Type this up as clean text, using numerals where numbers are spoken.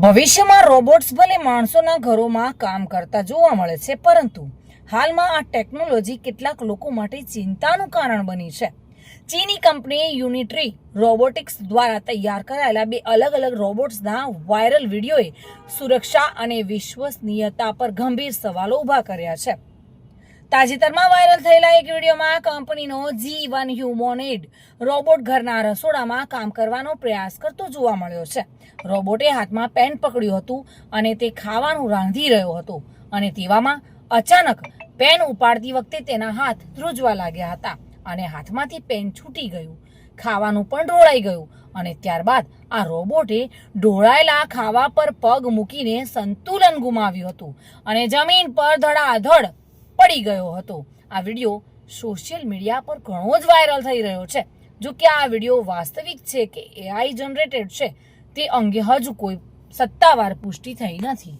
ભવિષ્યમાં રોબોટ્સ ભલે માણસોના ઘરોમાં કામ કરતા જોવા મળે છે, પરંતુ હાલમાં આ ટેકનોલોજી કેટલાક લોકો માટે ચિંતાનું કારણ બની છે. ચીની કંપની યુનિટ્રી રોબોટિક્સ દ્વારા તૈયાર કરાયેલા 2 અલગ અલગ રોબોટ્સના વાયરલ વિડીયોએ સુરક્ષા અને વિશ્વસનીયતા પર ગંભીર સવાલો ઊભા કર્યા છે. તાજેતરમાં વાયરલ થયેલા એક વિડીયોમાં કંપનીનો G1 હ્યુમોનોઇડ રોબોટ ઘરના રસોડામાં કામ કરવાનો પ્રયાસ કરતો જોવા મળ્યો છે. રોબોટે હાથમાં પેન પકડ્યું હતું અને તે ખાવાનું રાંધી રહ્યો હતો અને તેવામાં અચાનક પેન ઉપાડતી વખતે તેના હાથ ધ્રુજવા લાગ્યા હતા અને હાથમાંથી પેન છૂટી ગયું, ખાવાનું પણ ઢોળાઈ ગયું અને ત્યારબાદ આ રોબોટે ઢોળાયેલા ખાવા પર પગ મૂકીને સંતુલન ગુમાવ્યું હતું અને જમીન પર ધડાધડ પડી ગયો હતો. આ વિડીયો સોશિયલ મીડિયા પર ઘણો જ વાયરલ થઈ રહ્યો છે. જો કે આ વિડીયો વાસ્તવિક છે કે AI જનરેટેડ છે તે અંગે હજુ કોઈ સત્તાવાર પુષ્ટિ થઈ નથી.